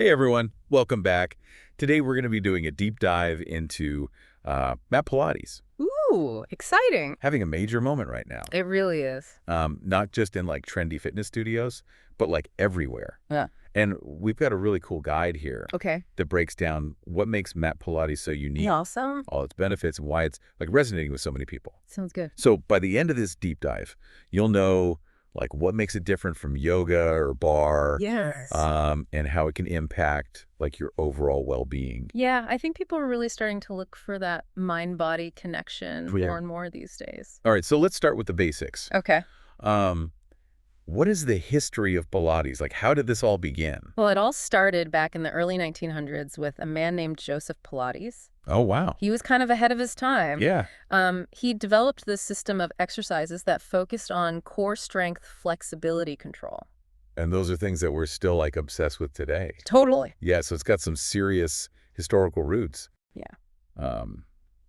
Hey everyone, welcome back. Today we're going to be doing a deep dive into mat Pilates. Ooh, exciting. Having a major moment right now. It really is. Not just in like trendy fitness studios, but like everywhere. Yeah. And we've got a really cool guide here Okay. that breaks down what makes mat Pilates so unique, Awesome. all its benefits, and why it's like resonating with so many people. Sounds good. So by the end of this deep dive, you'll know like what makes it different from yoga or barre, Yes. and how it can impact like your overall well-being. Yeah, I think people are really starting to look for that mind-body connection Yeah. more and more these days. All right, so let's start with the basics. Okay. What is the history of Pilates? Like, how did this all begin? Well, it all started back in the early 1900s with a man named Joseph Pilates. Oh, wow. He was kind of ahead of his time. Yeah. He developed this system of exercises that focused on core strength flexibility control. And those are things that we're still like obsessed with today. Totally. Yeah, so it's got some serious historical roots. Yeah.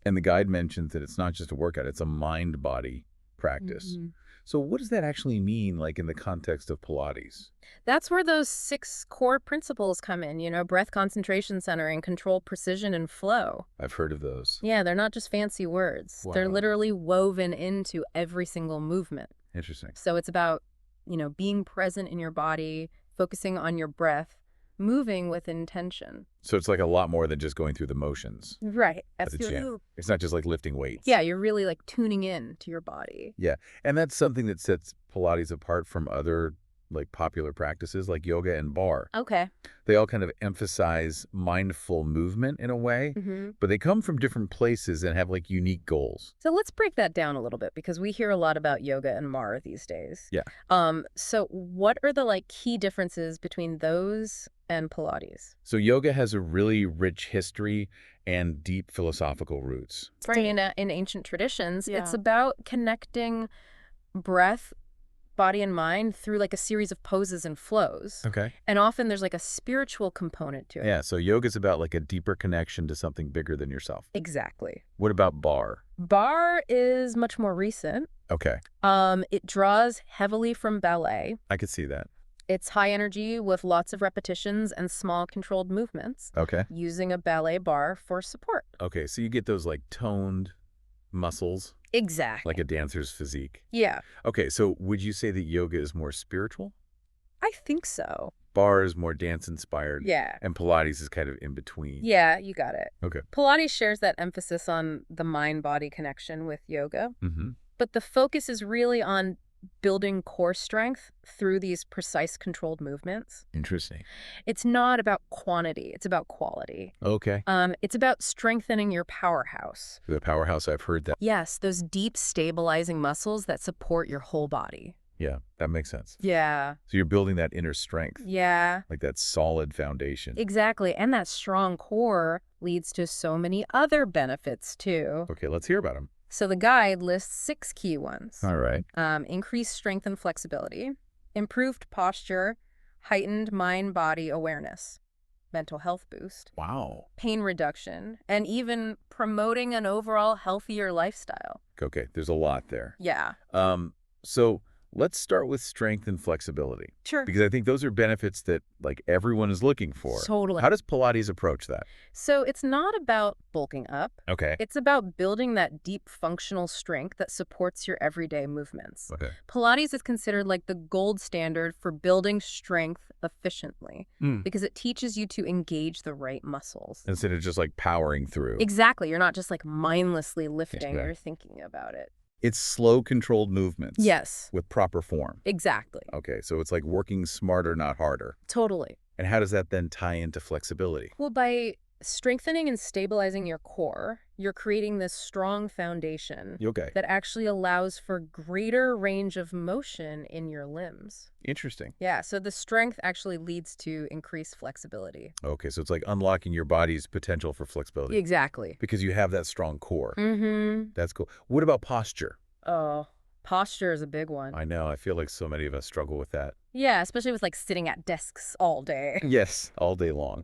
And the guide mentions that it's not just a workout, it's a mind-body practice. Mm-hmm. So what does that actually mean, like in the context of Pilates? That's where those 6 core principles come in, breath, concentration, centering, control, precision, and flow. I've heard of those. Yeah, they're not just fancy words. They're Wow. literally woven into every single movement. Interesting. So it's about, being present in your body, focusing on your breath, moving with intention. So it's like a lot more than just going through the motions Right. at the gym. It's not just like lifting weights. Yeah, you're really like tuning in to your body. Yeah. And that's something that sets Pilates apart from other like popular practices like yoga and barre. Okay. They all kind of emphasize mindful movement in a way, but they come from different places and have like unique goals. So let's break that down a little bit because we hear a lot about yoga and barre these days. Yeah. So what are the like key differences between those and Pilates? So yoga has a really rich history and deep philosophical roots. In ancient traditions, Yeah. it's about connecting breath, body, and mind through like a series of poses and flows. Okay. And often there's like a spiritual component to it. Yeah, so yoga's about like a deeper connection to something bigger than yourself. Exactly. What about barre? Barre is much more recent. Okay, It draws heavily from ballet. I could see that. It's high energy with lots of repetitions and small controlled movements, Okay. using a ballet bar for support. Okay, so you get those like toned muscles, Exactly. like a dancer's physique. Yeah, Okay, so would you say that yoga is more spiritual? I think so. Barre is more dance-inspired, Yeah. and Pilates is kind of in between. Yeah, you got it. Okay. Pilates shares that emphasis on the mind-body connection with yoga, Mm-hmm. but the focus is really on building core strength through these precise controlled movements. Interesting. It's not about quantity, it's about quality. Okay. It's about strengthening your powerhouse. The powerhouse, I've heard that. Yes, those deep stabilizing muscles that support your whole body. Yeah, that makes sense. Yeah. So you're building that inner strength, Yeah, like that solid foundation. exactly. And that strong core leads to so many other benefits too. Okay, let's hear about them. So the guide lists 6 key ones. All right. Increased strength and flexibility, improved posture, heightened mind-body awareness, mental health boost, Wow. pain reduction, and even promoting an overall healthier lifestyle. Okay, there's a lot there. Yeah. So let's start with strength and flexibility, Sure. because I think those are benefits that like everyone is looking for. Totally. How does Pilates approach that? So it's not about bulking up. Okay. It's about building that deep functional strength that supports your everyday movements. Okay. Pilates is considered like the gold standard for building strength efficiently because it teaches you to engage the right muscles. Instead of just like powering through. Exactly. You're not just like mindlessly lifting Yeah. or thinking about it. It's slow, controlled movements. Yes, With proper form. exactly. Okay, so it's like working smarter, not harder. Totally. And how does that then tie into flexibility? Well, by strengthening and stabilizing your core, you're creating this strong foundation Okay. that actually allows for greater range of motion in your limbs. Interesting. Yeah, so the strength actually leads to increased flexibility. Okay, so it's like unlocking your body's potential for flexibility. Exactly. Because you have that strong core. Mm-hmm. That's cool. What about posture? Oh, posture is a big one. I know. I feel like so many of us struggle with that. Yeah, especially with like sitting at desks all day. Yes. All day long.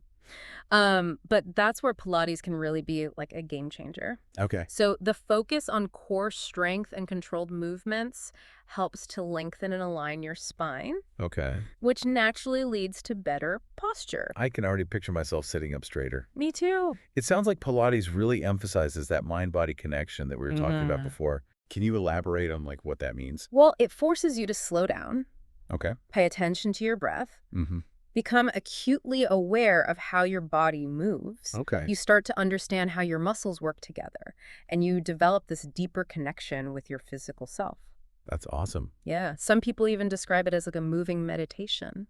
But that's where Pilates can really be like a game changer. Okay. So the focus on core strength and controlled movements helps to lengthen and align your spine, Okay. which naturally leads to better posture. I can already picture myself sitting up straighter. Me too. It sounds like Pilates really emphasizes that mind-body connection that we were talking about before. Can you elaborate on like what that means? Well, it forces you to slow down, Okay. pay attention to your breath, Mm-hmm. become acutely aware of how your body moves. Okay. You start to understand how your muscles work together, and you develop this deeper connection with your physical self. That's awesome. Yeah, some people even describe it as like a moving meditation.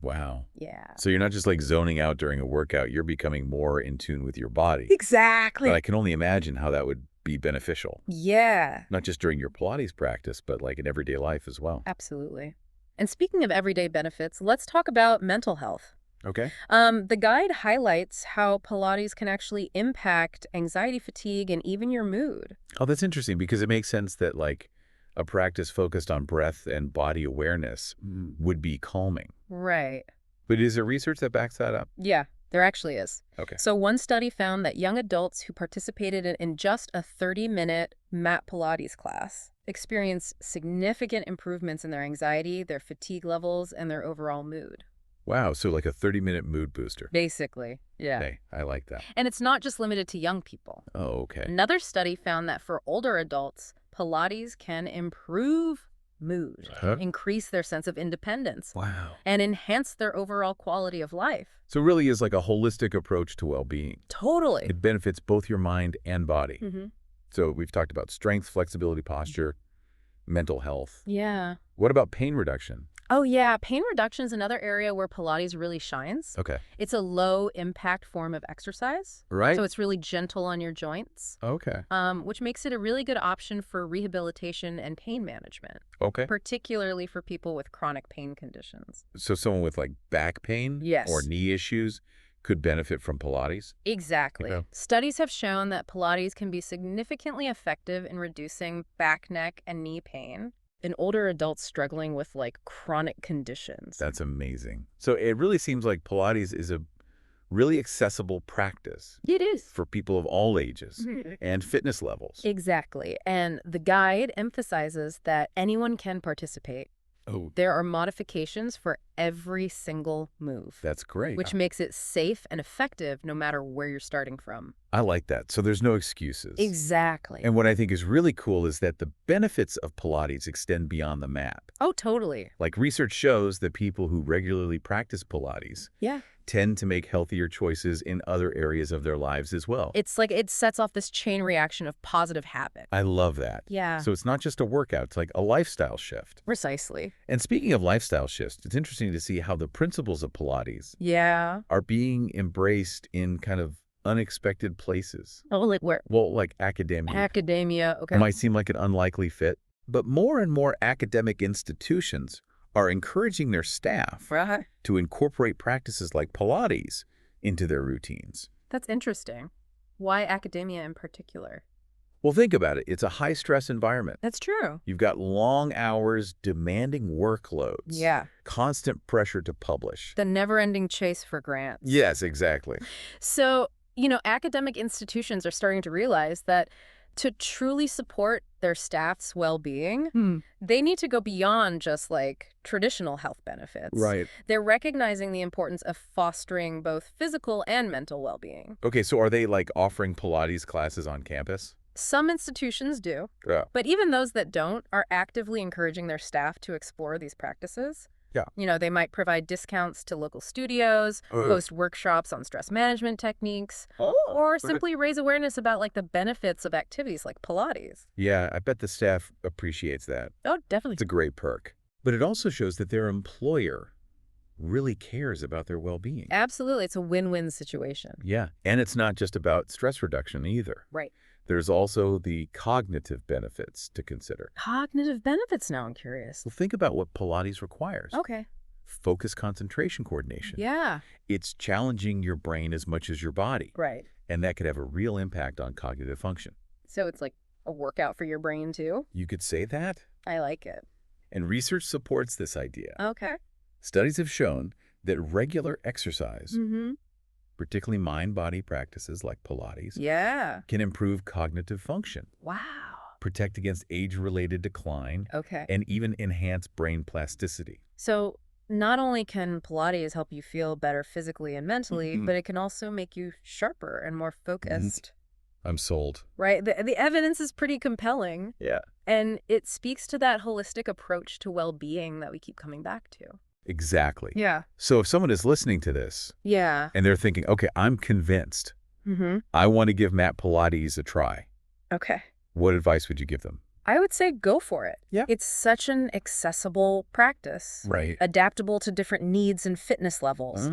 Wow. Yeah. So you're not just like zoning out during a workout, you're becoming more in tune with your body. Exactly. But I can only imagine how that would be beneficial. Yeah, Not just during your Pilates practice, but like in everyday life as well. absolutely. And speaking of everyday benefits, let's talk about mental health. Okay. The guide highlights how Pilates can actually impact anxiety, fatigue, and even your mood. Oh, that's interesting because it makes sense that like a practice focused on breath and body awareness would be calming. Right. But is there research that backs that up? Yeah, there actually is. Okay. So one study found that young adults who participated in just a 30-minute mat Pilates class experienced significant improvements in their anxiety, their fatigue levels, and their overall mood. Wow. So like a 30-minute mood booster. Basically, yeah. Hey, I like that. And it's not just limited to young people. Oh, okay. Another study found that for older adults, Pilates can improve mood, Huh? increase their sense of independence, Wow. and enhance their overall quality of life. So it really is like a holistic approach to well-being. Totally. It benefits both your mind and body. Mm-hmm. So we've talked about strength, flexibility, posture, mental health. Yeah. What about pain reduction? Oh, yeah. Pain reduction is another area where Pilates really shines. Okay. It's a low-impact form of exercise. Right? So it's really gentle on your joints, Okay. which makes it a really good option for rehabilitation and pain management, Okay. particularly for people with chronic pain conditions. So someone with like back pain Yes. or knee issues could benefit from Pilates? Exactly. Yeah. Studies have shown that Pilates can be significantly effective in reducing back, neck, and knee pain in older adults struggling with like chronic conditions. That's amazing. So it really seems like Pilates is a really accessible practice It is. for people of all ages and fitness levels. Exactly. And the guide emphasizes that anyone can participate. Oh, There are modifications for every single move, that's great. which makes it safe and effective no matter where you're starting from. I like that. So there's no excuses. Exactly. And what I think is really cool is that the benefits of Pilates extend beyond the mat. Oh, totally. Like research shows that people who regularly practice Pilates Yeah. tend to make healthier choices in other areas of their lives as well. It's like it sets off this chain reaction of positive habit. I love that. Yeah. So it's not just a workout, it's like a lifestyle shift. Precisely. And speaking of lifestyle shifts, it's interesting to see how the principles of Pilates Yeah. are being embraced in kind of unexpected places. Oh, like where? Well, like academia. Academia. Okay. It might seem like an unlikely fit, but more and more academic institutions are encouraging their staff Right. to incorporate practices like Pilates into their routines. That's interesting. Why academia in particular? Well, think about it. It's a high-stress environment. That's true. You've got long hours, demanding workloads. Yeah. Constant pressure to publish. The never-ending chase for grants. Yes, exactly. So, academic institutions are starting to realize that to truly support their staff's well-being, they need to go beyond just like traditional health benefits. Right. They're recognizing the importance of fostering both physical and mental well-being. Okay, so are they like offering Pilates classes on campus? Some institutions do, Yeah. but even those that don't are actively encouraging their staff to explore these practices. Yeah. They might provide discounts to local studios, host workshops on stress management techniques, or simply raise awareness about like the benefits of activities like Pilates. Yeah, I bet the staff appreciates that. Oh, definitely. It's a great perk. But it also shows that their employer really cares about their well-being. Absolutely. It's a win-win situation. Yeah, and it's not just about stress reduction either. Right. There's also the cognitive benefits to consider. Cognitive benefits now, I'm curious. Well, think about what Pilates requires. Okay. Focus, concentration, coordination. Yeah. It's challenging your brain as much as your body, Right. and that could have a real impact on cognitive function. So it's like a workout for your brain too? You could say that. I like it. And research supports this idea. Okay. Studies have shown that regular exercise particularly mind-body practices like Pilates, Yeah. can improve cognitive function, Wow. protect against age-related decline, Okay. and even enhance brain plasticity. So not only can Pilates help you feel better physically and mentally, Mhm. but it can also make you sharper and more focused. I'm sold. Right? The evidence is pretty compelling. Yeah. And it speaks to that holistic approach to well-being that we keep coming back to. Exactly. Yeah. So if someone is listening to this Yeah. and they're thinking, okay, I'm convinced, Mm-hmm. I want to give mat Pilates a try, Okay. what advice would you give them? I would say go for it. Yeah. It's such an accessible practice, Right. adaptable to different needs and fitness levels.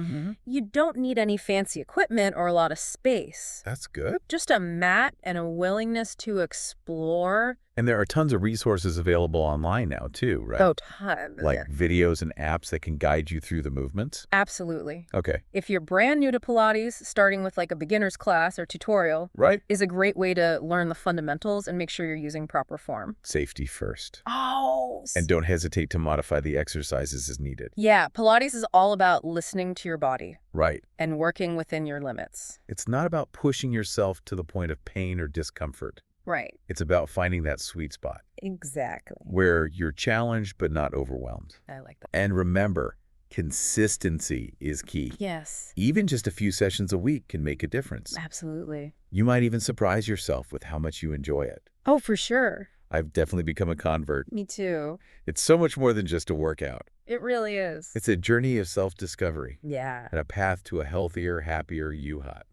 You don't need any fancy equipment or a lot of space. That's good. Just a mat and a willingness to explore. And there are tons of resources available online now too, right? Oh, tons. Like Yeah. videos and apps that can guide you through the movements? Absolutely. Okay. If you're brand new to Pilates, starting with like a beginner's class or tutorial Right. is a great way to learn the fundamentals and make sure you're using proper form. Safety first. Oh. And don't hesitate to modify the exercises as needed. Yeah, Pilates is all about listening to your body Right. and working within your limits. It's not about pushing yourself to the point of pain or discomfort. Right. It's about finding that sweet spot Exactly. where you're challenged but not overwhelmed. I like that. And remember, consistency is key. Yes, Even just a few sessions a week can make a difference. absolutely. You might even surprise yourself with how much you enjoy it. Oh, for sure. I've definitely become a convert. Me too. It's so much more than just a workout. It really is. It's a journey of self-discovery Yeah, and a path to a healthier, happier you hot.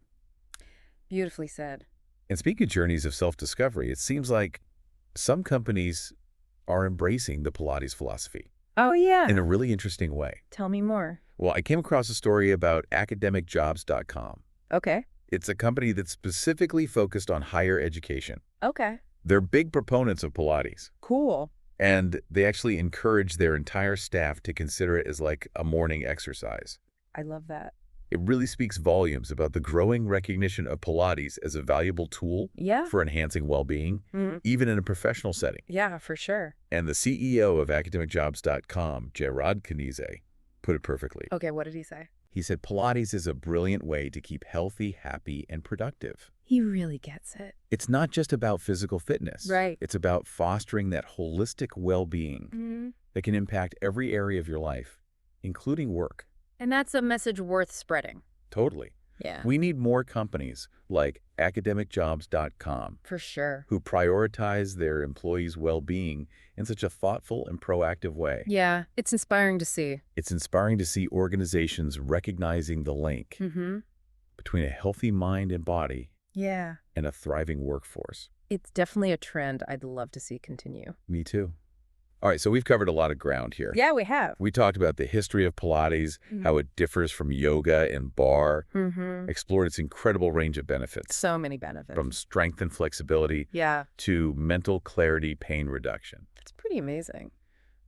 beautifully said. And speaking of journeys of self-discovery, it seems like some companies are embracing the Pilates philosophy Oh, yeah. in a really interesting way. Tell me more. Well, I came across a story about academicjobs.com. Okay. It's a company that's specifically focused on higher education. Okay. They're big proponents of Pilates, Cool. and they actually encourage their entire staff to consider it as like a morning exercise. I love that. It really speaks volumes about the growing recognition of Pilates as a valuable tool Yeah. for enhancing well-being, even in a professional setting. Yeah, for sure. And the CEO of academicjobs.com, Gerard Knize, put it perfectly. Okay, what did he say? He said, Pilates is a brilliant way to keep healthy, happy, and productive. He really gets it. It's not just about physical fitness. Right. It's about fostering that holistic well-being that can impact every area of your life, including work. And that's a message worth spreading. Totally. Yeah. We need more companies like academicjobs.com For sure. who prioritize their employees' well-being in such a thoughtful and proactive way. Yeah, it's inspiring to see. It's inspiring to see organizations recognizing the link between a healthy mind and body Yeah. and a thriving workforce. It's definitely a trend I'd love to see continue. Me too. All right, so we've covered a lot of ground here. Yeah, we have. We talked about the history of Pilates, how it differs from yoga and barre, explored its incredible range of benefits, So many benefits. from strength and flexibility Yeah, to mental clarity, pain reduction. it's pretty amazing.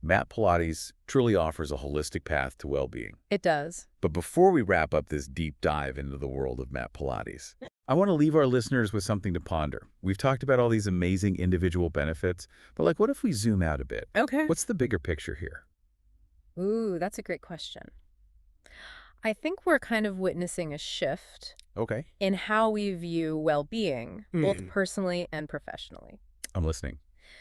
Mat Pilates truly offers a holistic path to well-being. It does. But before we wrap up this deep dive into the world of Mat Pilates, I want to leave our listeners with something to ponder. We've talked about all these amazing individual benefits, but like, what if we zoom out a bit? Okay. What's the bigger picture here? Ooh, that's a great question. I think we're kind of witnessing a shift Okay. in how we view well-being, both personally and professionally. I'm listening.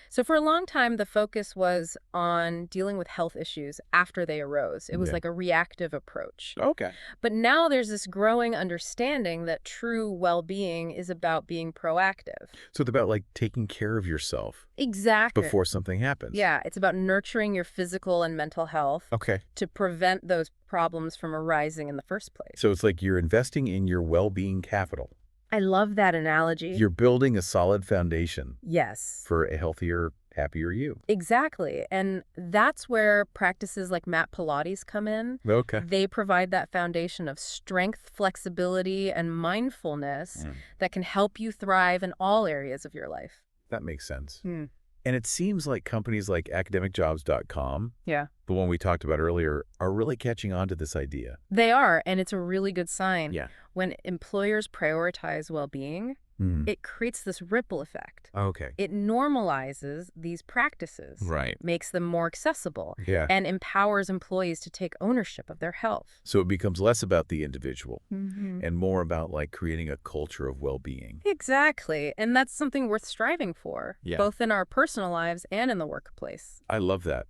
So for a long time, the focus was on dealing with health issues after they arose. It was Yeah. like a reactive approach. Okay. But now there's this growing understanding that true well-being is about being proactive. So it's about like taking care of yourself Exactly. before something happens. Yeah, it's about nurturing your physical and mental health Okay. to prevent those problems from arising in the first place. So it's like you're investing in your well-being capital. I love that analogy. You're building a solid foundation Yes. for a healthier, happier you. Exactly. And that's where practices like Mat Pilates come in. Okay. They provide that foundation of strength, flexibility, and mindfulness that can help you thrive in all areas of your life. That makes sense. Hmm. And it seems like companies like academicjobs.com, Yeah. the one we talked about earlier, are really catching on to this idea. They are, and it's a really good sign. Yeah. When employers prioritize well-being, Hmm. It creates this ripple effect. Okay. It normalizes these practices, Right. makes them more accessible, Yeah. and empowers employees to take ownership of their health. So it becomes less about the individual Mm-hmm. and more about like creating a culture of well-being. Exactly. And that's something worth striving for, Yeah. both in our personal lives and in the workplace. I love that.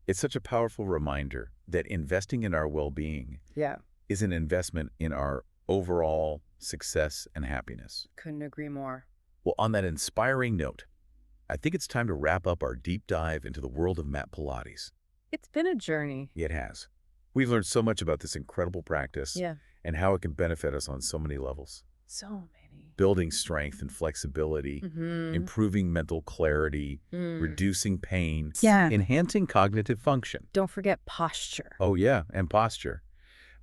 It's such a powerful reminder that investing in our well-being Yeah. is an investment in our overall success and happiness. Couldn't agree more. Well, on that inspiring note, I think it's time to wrap up our deep dive into the world of mat Pilates. It's been a journey. It has. We've learned so much about this incredible practice Yeah. and how it can benefit us on so many levels. So many. Building strength and flexibility, Mm-hmm. improving mental clarity, reducing pain, Yeah. enhancing cognitive function. Don't forget posture. Oh yeah, and posture.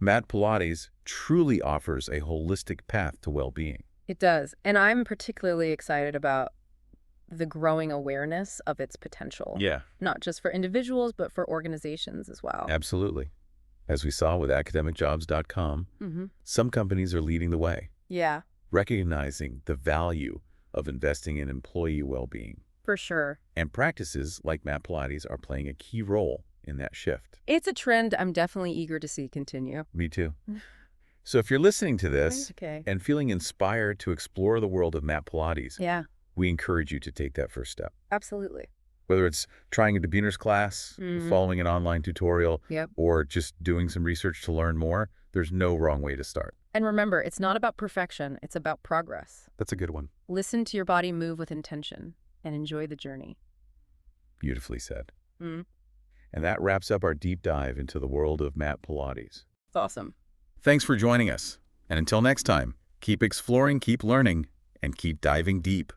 Mat Pilates truly offers a holistic path to well-being. It does. And I'm particularly excited about the growing awareness of its potential. Yeah, Not just for individuals, but for organizations as well. absolutely. As we saw with academicjobs.com, Mm-hmm. some companies are leading the way, Yeah, recognizing the value of investing in employee well-being. for sure. And practices like mat Pilates are playing a key role in that shift. It's a trend I'm definitely eager to see continue. Me too. So if you're listening to this Okay. and feeling inspired to explore the world of mat Pilates, Yeah, we encourage you to take that first step. absolutely. Whether it's trying a beginner's class, Mhm. following an online tutorial, Yep. or just doing some research to learn more, there's no wrong way to start. And remember, it's not about perfection, it's about progress. That's a good one. Listen to your body move with intention and enjoy the journey. Beautifully said. Mm. And that wraps up our deep dive into the world of mat Pilates. It's awesome. Thanks for joining us. And until next time, keep exploring, keep learning, and keep diving deep.